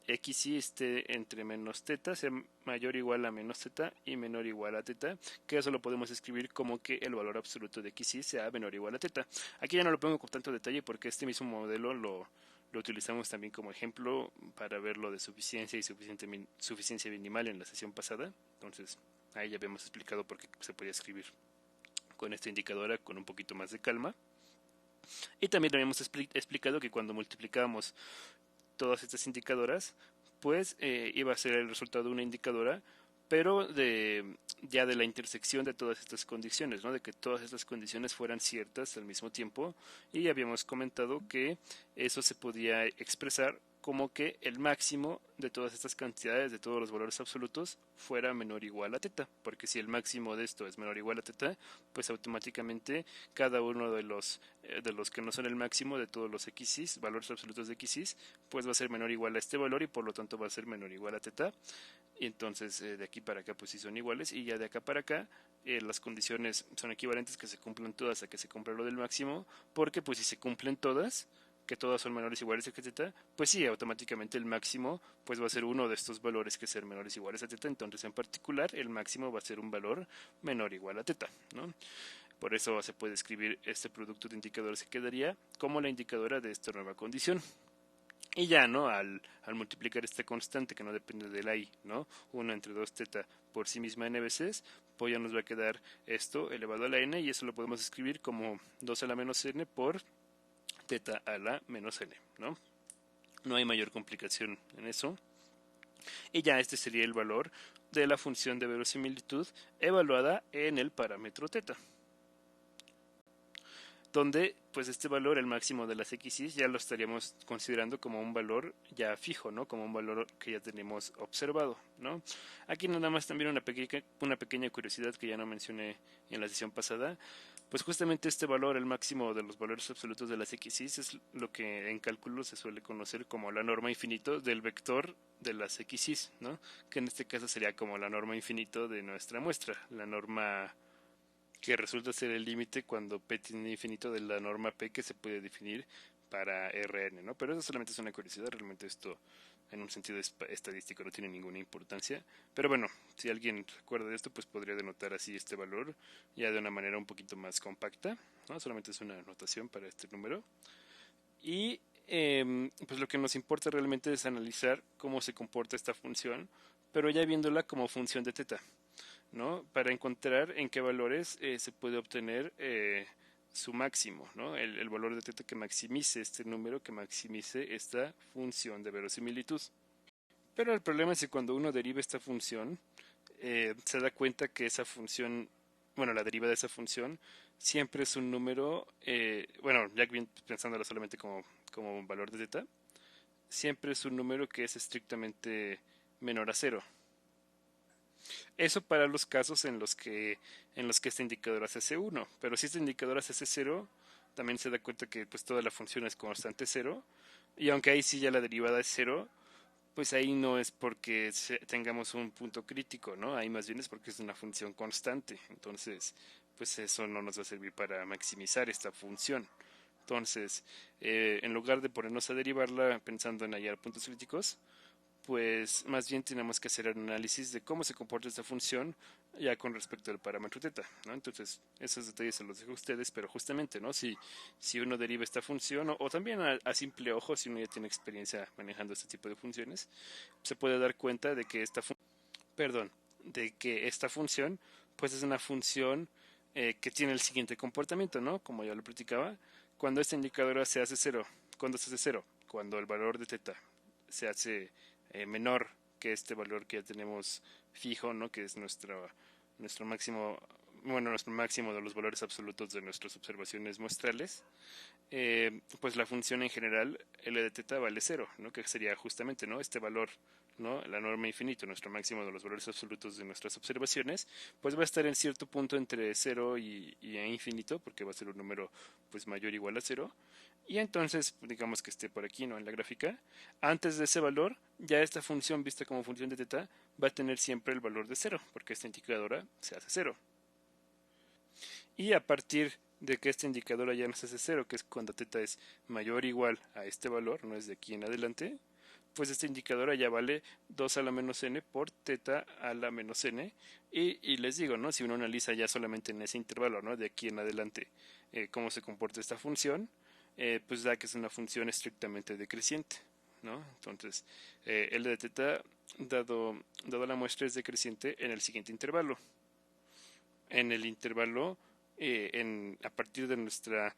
xy esté entre menos teta, sea mayor o igual a menos teta y menor o igual a teta, que eso lo podemos escribir como que el valor absoluto de xy sea menor o igual a teta. Aquí ya no lo pongo con tanto detalle porque este mismo modelo lo utilizamos también como ejemplo para ver lo de suficiencia y suficiencia minimal en la sesión pasada. Entonces ahí ya habíamos explicado por qué se podía escribir con esta indicadora con un poquito más de calma. Y también habíamos explicado que cuando multiplicábamos todas estas indicadoras, pues iba a ser el resultado de una indicadora, pero ya de la intersección de todas estas condiciones, ¿no? De que todas estas condiciones fueran ciertas al mismo tiempo, y habíamos comentado que eso se podía expresar como que el máximo de todas estas cantidades, de todos los valores absolutos, fuera menor o igual a teta, porque si el máximo de esto es menor o igual a teta, pues automáticamente cada uno de los que no son el máximo de todos los x's, valores absolutos de x's, pues va a ser menor o igual a este valor y por lo tanto va a ser menor o igual a teta. Y entonces de aquí para acá pues sí son iguales, y ya de acá para acá las condiciones son equivalentes, que se cumplan todas a que se cumpla lo del máximo, porque pues si se cumplen todas, que todas son menores o iguales a teta, pues sí, automáticamente el máximo pues va a ser uno de estos valores que ser menores o iguales a teta. Entonces en particular el máximo va a ser un valor menor o igual a teta, ¿no? Por eso se puede escribir este producto de indicadores que quedaría como la indicadora de esta nueva condición. Y ya, ¿no? Al multiplicar esta constante que no depende de la i, ¿no? 1 entre 2 teta por sí misma n veces, pues ya nos va a quedar esto elevado a la n, y eso lo podemos escribir como 2 a la menos n por teta a la menos n, ¿no? No hay mayor complicación en eso. Y ya este sería el valor de la función de verosimilitud evaluada en el parámetro teta, donde pues este valor, el máximo de las x's, ya lo estaríamos considerando como un valor ya fijo, ¿no? Como un valor que ya tenemos observado, ¿no? Aquí nada más también una pequeña curiosidad que ya no mencioné en la sesión pasada. Pues justamente este valor, el máximo de los valores absolutos de las x's, es lo que en cálculo se suele conocer como la norma infinito del vector de las x's, ¿no? Que en este caso sería como la norma infinito de nuestra muestra, la norma que resulta ser el límite cuando p tiende a infinito de la norma p que se puede definir para Rn, ¿no? Pero eso solamente es una curiosidad, realmente esto en un sentido estadístico no tiene ninguna importancia. Pero bueno, si alguien recuerda de esto, pues podría denotar así este valor ya de una manera un poquito más compacta, ¿no? Solamente es una notación para este número. Y pues lo que nos importa realmente es analizar cómo se comporta esta función, pero ya viéndola como función de teta. ¿no? Para encontrar en qué valores se puede obtener su máximo, ¿no? El valor de teta que maximice este número, que maximice esta función de verosimilitud. Pero el problema es que cuando uno deriva esta función, se da cuenta que esa función, bueno, la deriva de esa función, siempre es un número, bueno, ya bien pensándolo solamente como un valor de teta, siempre es un número que es estrictamente menor a cero. Eso para los casos en los que este indicador hace C1, pero si este indicador hace C0, también se da cuenta que pues toda la función es constante cero, y aunque ahí sí ya la derivada es cero, pues ahí no es porque tengamos un punto crítico, ¿no? Ahí más bien es porque es una función constante. Entonces, pues eso no nos va a servir para maximizar esta función. Entonces, en lugar de ponernos a derivarla pensando en hallar puntos críticos, pues más bien tenemos que hacer el análisis de cómo se comporta esta función ya con respecto al parámetro teta, ¿no? Entonces, esos detalles se los dejo a ustedes, pero justamente, ¿no? Si uno deriva esta función, o también a simple ojo, si uno ya tiene experiencia manejando este tipo de funciones, se puede dar cuenta de que esta función, pues es una función que tiene el siguiente comportamiento, ¿no? Como ya lo platicaba, cuando esta indicadora se hace cero, ¿cuándo se hace cero? Cuando el valor de teta se hace menor que este valor que ya tenemos fijo, ¿no? Que es nuestro máximo, bueno, nuestro máximo de los valores absolutos de nuestras observaciones muestrales, pues la función en general L de teta vale cero, ¿no? Que sería justamente, ¿no? Este valor, ¿no? La norma infinito, nuestro máximo de los valores absolutos de nuestras observaciones, pues va a estar en cierto punto entre cero y infinito, porque va a ser un número pues mayor o igual a cero. Y entonces, digamos que esté por aquí, ¿no? En la gráfica. Antes de ese valor, ya esta función vista como función de teta va a tener siempre el valor de cero, porque esta indicadora se hace cero. Y a partir de que esta indicadora ya nos hace cero, que es cuando teta es mayor o igual a este valor, no es de aquí en adelante, pues esta indicadora ya vale 2 a la menos n por teta a la menos n. Y les digo, ¿no? Si uno analiza ya solamente en ese intervalo, ¿no? De aquí en adelante, cómo se comporta esta función, pues da que es una función estrictamente decreciente, ¿no? Entonces, L de teta, dado la muestra, es decreciente en el siguiente intervalo. En el intervalo, a partir de nuestra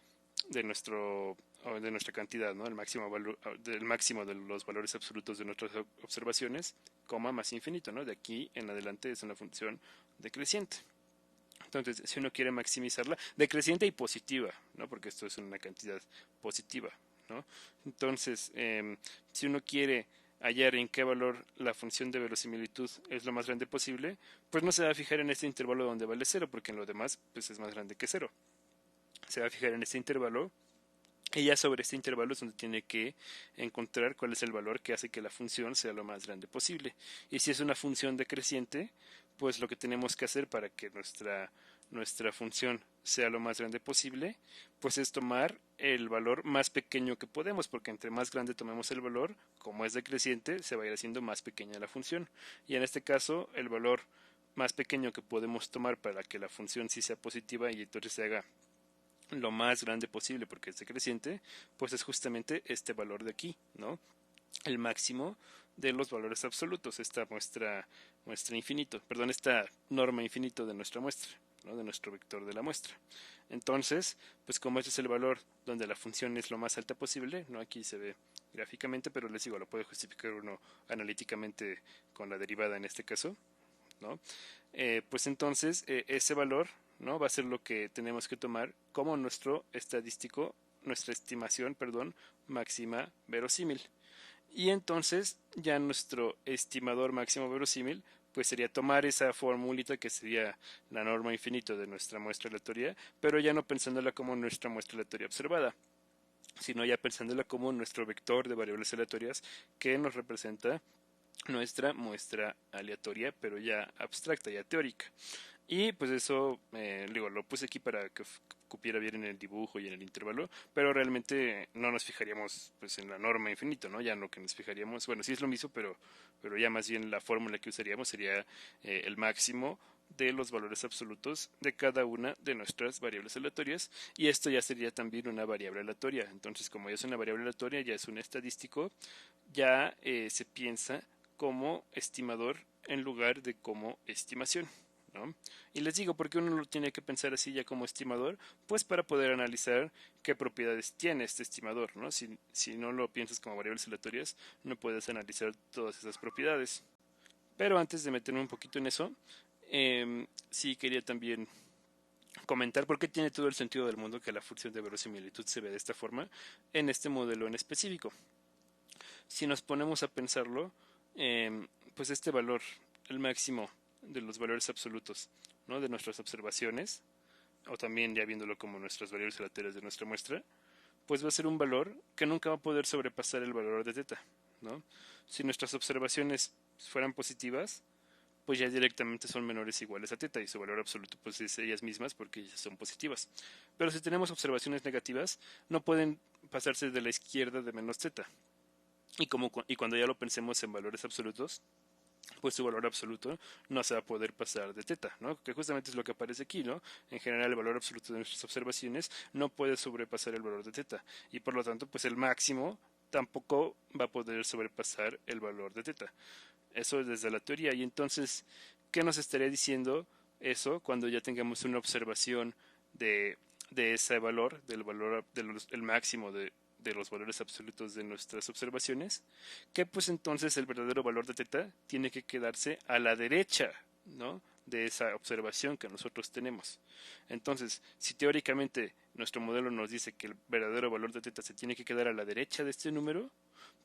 cantidad, ¿no? Del máximo de los valores absolutos de nuestras observaciones, coma más infinito, ¿no? De aquí en adelante es una función decreciente. Entonces, si uno quiere maximizarla, decreciente y positiva, ¿no? Porque esto es una cantidad positiva, ¿no? Entonces, si uno quiere hallar en qué valor la función de verosimilitud es lo más grande posible, pues no se va a fijar en este intervalo donde vale cero, porque en lo demás pues es más grande que cero. Se va a fijar en este intervalo y ya sobre este intervalo es donde tiene que encontrar cuál es el valor que hace que la función sea lo más grande posible. Y si es una función decreciente, pues lo que tenemos que hacer para que nuestra función sea lo más grande posible, pues es tomar el valor más pequeño que podemos, porque entre más grande tomemos el valor, como es decreciente, se va a ir haciendo más pequeña la función. Y en este caso, el valor más pequeño que podemos tomar para que la función sí sea positiva y entonces se haga lo más grande posible porque es decreciente, pues es justamente este valor de aquí, ¿no? El máximo de los valores absolutos, esta muestra infinito, perdón, esta norma infinito de nuestra muestra, ¿no? De nuestro vector de la muestra. Entonces, pues como este es el valor donde la función es lo más alta posible, ¿no? Aquí se ve gráficamente, pero les digo, lo puede justificar uno analíticamente con la derivada en este caso, ¿no? Pues entonces ese valor, ¿no? Va a ser lo que tenemos que tomar como nuestro estadístico, nuestra estimación, perdón, máxima verosímil. Y entonces ya nuestro estimador máximo verosímil pues sería tomar esa formulita que sería la norma infinito de nuestra muestra aleatoria, pero ya no pensándola como nuestra muestra aleatoria observada, sino ya pensándola como nuestro vector de variables aleatorias que nos representa nuestra muestra aleatoria, pero ya abstracta, ya teórica. Y pues eso, digo, lo puse aquí para que cupiera bien en el dibujo y en el intervalo, pero realmente no nos fijaríamos pues en la norma infinito, ¿no? Ya lo que nos fijaríamos, bueno, sí es lo mismo, pero ya más bien la fórmula que usaríamos sería el máximo de los valores absolutos de cada una de nuestras variables aleatorias, y esto ya sería también una variable aleatoria. Entonces, como ya es una variable aleatoria, ya es un estadístico, ya se piensa como estimador en lugar de como estimación, ¿no? Y les digo, porque uno lo tiene que pensar así ya como estimador, pues para poder analizar qué propiedades tiene este estimador, ¿no? Si no lo piensas como variables aleatorias, no puedes analizar todas esas propiedades. Pero antes de meterme un poquito en eso, sí quería también comentar por qué tiene todo el sentido del mundo que la función de verosimilitud se ve de esta forma en este modelo en específico. Si nos ponemos a pensarlo, pues este valor, el máximo de los valores absolutos, ¿no? De nuestras observaciones, o también ya viéndolo como nuestras variables aleatorias de nuestra muestra, pues va a ser un valor que nunca va a poder sobrepasar el valor de teta, ¿no? Si nuestras observaciones fueran positivas, pues ya directamente son menores o iguales a teta y su valor absoluto pues es ellas mismas porque ya son positivas. Pero si tenemos observaciones negativas, no pueden pasarse de la izquierda de menos teta. Y cuando ya lo pensemos en valores absolutos, pues su valor absoluto no se va a poder pasar de teta, ¿no? Que justamente es lo que aparece aquí, ¿no? En general el valor absoluto de nuestras observaciones no puede sobrepasar el valor de teta y por lo tanto pues el máximo tampoco va a poder sobrepasar el valor de teta. Eso es desde la teoría. Y entonces, ¿qué nos estaría diciendo eso cuando ya tengamos una observación de, de ese valor, del valor el máximo de los valores absolutos de nuestras observaciones? Que pues entonces el verdadero valor de teta tiene que quedarse a la derecha, ¿no? De esa observación que nosotros tenemos. Entonces, si teóricamente nuestro modelo nos dice que el verdadero valor de teta se tiene que quedar a la derecha de este número,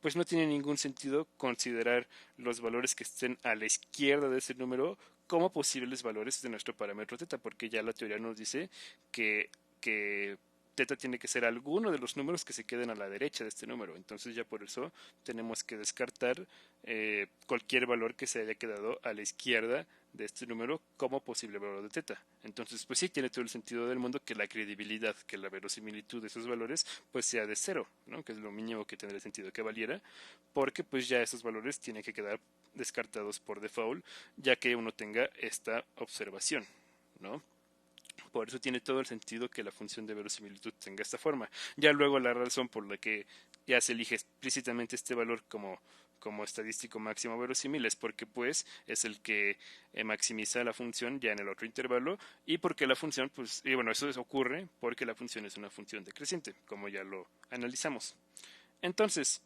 pues no tiene ningún sentido considerar los valores que estén a la izquierda de ese número como posibles valores de nuestro parámetro teta, porque ya la teoría nos dice que teta tiene que ser alguno de los números que se queden a la derecha de este número. Entonces ya por eso tenemos que descartar cualquier valor que se haya quedado a la izquierda de este número como posible valor de teta. Entonces, pues sí, tiene todo el sentido del mundo que la credibilidad, que la verosimilitud de esos valores, pues sea de cero, ¿no? Que es lo mínimo que tendría sentido que valiera, porque pues ya esos valores tienen que quedar descartados por default, ya que uno tenga esta observación, ¿no? Por eso tiene todo el sentido que la función de verosimilitud tenga esta forma. Ya luego la razón por la que ya se elige explícitamente este valor como estadístico máximo verosímil es porque pues es el que maximiza la función ya en el otro intervalo y porque la función pues y bueno eso ocurre porque la función es una función decreciente como ya lo analizamos. Entonces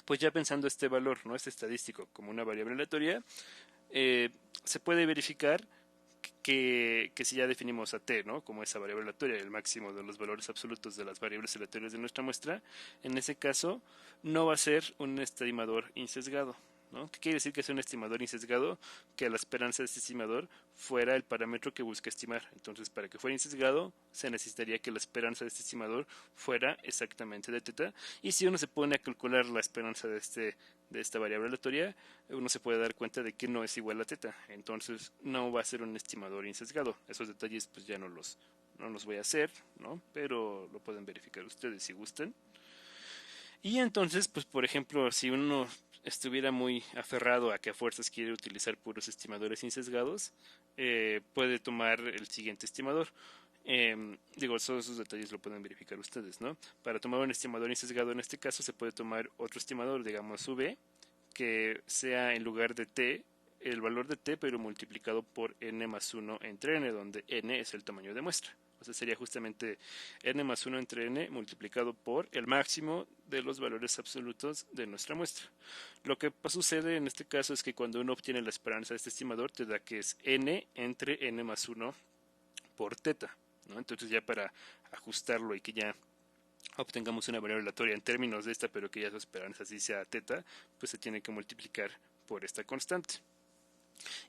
pues ya pensando este valor, no este estadístico como una variable aleatoria, se puede verificar que si ya definimos a t, ¿no? Como esa variable aleatoria, el máximo de los valores absolutos de las variables aleatorias de nuestra muestra, en ese caso no va a ser un estimador insesgado, ¿no? ¿Qué quiere decir que es un estimador insesgado? Que la esperanza de este estimador fuera el parámetro que busca estimar. Entonces, para que fuera insesgado, se necesitaría que la esperanza de este estimador fuera exactamente de teta. Y si uno se pone a calcular la esperanza de esta variable aleatoria, uno se puede dar cuenta de que no es igual a teta. Entonces, no va a ser un estimador insesgado. Esos detalles, pues ya no los voy a hacer, ¿no? Pero lo pueden verificar ustedes si gustan. Y entonces, pues por ejemplo, si uno estuviera muy aferrado a que a fuerzas quiere utilizar puros estimadores insesgados, puede tomar el siguiente estimador. Digo, todos esos detalles lo pueden verificar ustedes, ¿no? Para tomar un estimador insesgado en este caso se puede tomar otro estimador, digamos V, que sea en lugar de T, el valor de T, pero multiplicado por N más 1 entre N, donde N es el tamaño de muestra. O sea, sería justamente N más 1 entre N multiplicado por el máximo de los valores absolutos de nuestra muestra. Lo que sucede en este caso es que cuando uno obtiene la esperanza de este estimador, te da que es N entre N más 1 por teta, ¿no? Entonces ya para ajustarlo y que ya obtengamos una variable aleatoria en términos de esta, pero que ya su esperanza sí sea teta, pues se tiene que multiplicar por esta constante.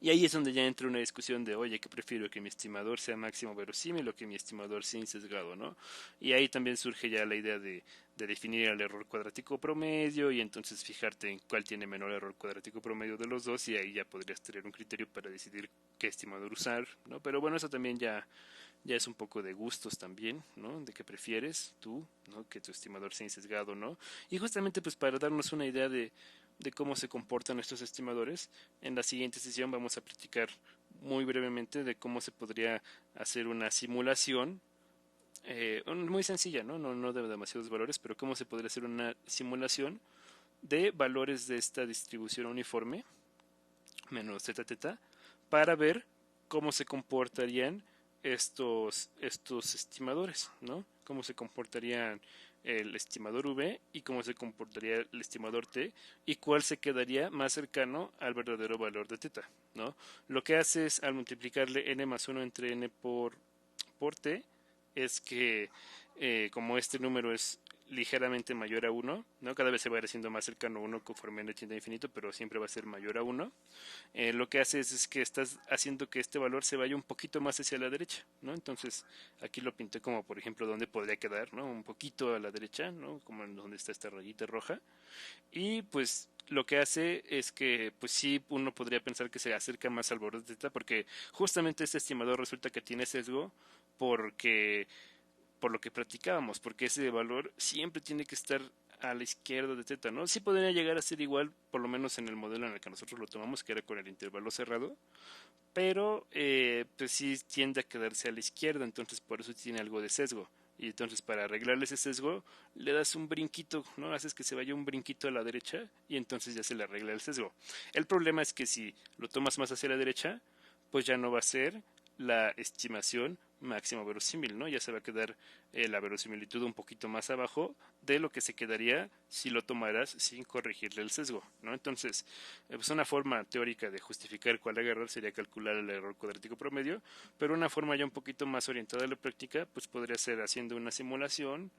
Y ahí es donde ya entra una discusión de, oye, ¿qué prefiero? ¿Que mi estimador sea máximo verosímil o que mi estimador sea insesgado, ¿no? Y ahí también surge ya la idea de definir el error cuadrático promedio y entonces fijarte en cuál tiene menor error cuadrático promedio de los dos y ahí ya podrías tener un criterio para decidir qué estimador usar, ¿no? Pero bueno, eso también ya es un poco de gustos también, ¿no? De qué prefieres tú, ¿no? Que tu estimador sea insesgado, ¿no? Y justamente pues para darnos una idea de cómo se comportan estos estimadores, en la siguiente sesión vamos a platicar muy brevemente de cómo se podría hacer una simulación muy sencilla, ¿no? No de demasiados valores, pero cómo se podría hacer una simulación de valores de esta distribución uniforme menos zeta teta para ver cómo se comportarían estos estimadores, ¿no? Cómo se comportarían el estimador V y cómo se comportaría el estimador T y cuál se quedaría más cercano al verdadero valor de teta, ¿no? Lo que hace es al multiplicarle n más 1 entre n por t es que como este número es ligeramente mayor a 1, ¿no? Cada vez se va a ir haciendo más cercano a 1 conforme n tiende a infinito, pero siempre va a ser mayor a 1. Lo que haces es que estás haciendo que este valor se vaya un poquito más hacia la derecha, ¿no? Entonces aquí lo pinté como por ejemplo donde podría quedar, ¿no? Un poquito a la derecha, ¿no? Como en donde está esta rayita roja. Y pues lo que hace es que pues sí uno podría pensar que se acerca más al borde de teta porque justamente este estimador resulta que tiene sesgo porque por lo que practicábamos, porque ese valor siempre tiene que estar a la izquierda de teta, ¿no? Sí podría llegar a ser igual, por lo menos en el modelo en el que nosotros lo tomamos, que era con el intervalo cerrado, pero pues sí tiende a quedarse a la izquierda, entonces por eso tiene algo de sesgo. Y entonces para arreglarle ese sesgo le das un brinquito, ¿no? Haces que se vaya un brinquito a la derecha y entonces ya se le arregla el sesgo. El problema es que si lo tomas más hacia la derecha, pues ya no va a ser la estimación máxima verosímil, ¿no? Ya se va a quedar la verosimilitud un poquito más abajo de lo que se quedaría si lo tomaras sin corregirle el sesgo, ¿no? Entonces, pues una forma teórica de justificar cuál error sería calcular el error cuadrático promedio, pero una forma ya un poquito más orientada a la práctica, pues podría ser haciendo una simulación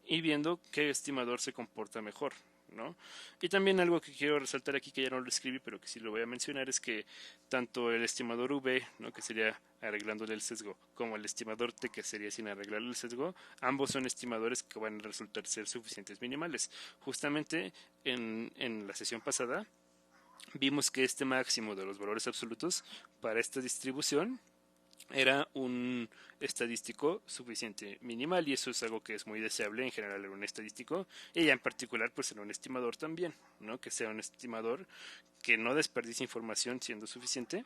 y viendo qué estimador se comporta mejor, ¿no? Y también algo que quiero resaltar aquí que ya no lo escribí, pero que sí lo voy a mencionar, es que tanto el estimador V, ¿no? Que sería arreglándole el sesgo, como el estimador T, que sería sin arreglarle el sesgo, ambos son estimadores que van a resultar ser suficientes minimales. Justamente en la sesión pasada vimos que este máximo de los valores absolutos para esta distribución era un estadístico suficiente minimal y eso es algo que es muy deseable en general en un estadístico y ya en particular pues en un estimador también, ¿no? Que sea un estimador que no desperdicie información siendo suficiente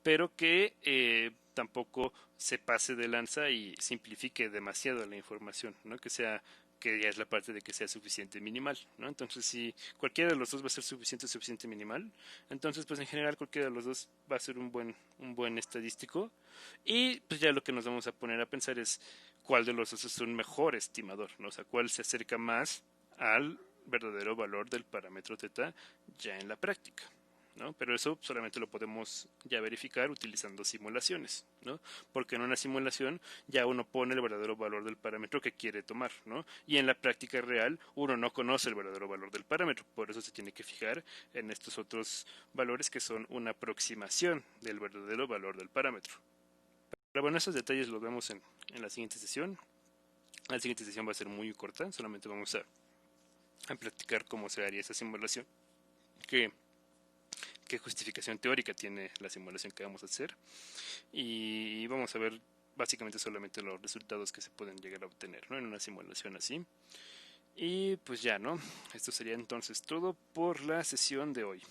pero que tampoco se pase de lanza y simplifique demasiado la información, ¿no? Que sea que ya es la parte de que sea suficiente minimal, ¿no? Entonces, si cualquiera de los dos va a ser suficiente minimal, entonces, pues en general cualquiera de los dos va a ser un buen estadístico y pues ya lo que nos vamos a poner a pensar es cuál de los dos es un mejor estimador, ¿no? O sea, cuál se acerca más al verdadero valor del parámetro teta ya en la práctica. ¿No? Pero eso solamente lo podemos ya verificar utilizando simulaciones, ¿no? Porque en una simulación ya uno pone el verdadero valor del parámetro que quiere tomar, ¿no? Y en la práctica real uno no conoce el verdadero valor del parámetro, por eso se tiene que fijar en estos otros valores que son una aproximación del verdadero valor del parámetro. Pero bueno, esos detalles los vemos en la siguiente sesión. La siguiente sesión va a ser muy corta, solamente vamos a practicar cómo se haría esa simulación, que qué justificación teórica tiene la simulación que vamos a hacer y vamos a ver básicamente solamente los resultados que se pueden llegar a obtener, ¿no? En una simulación así. Y pues ya, ¿no? Esto sería entonces todo por la sesión de hoy.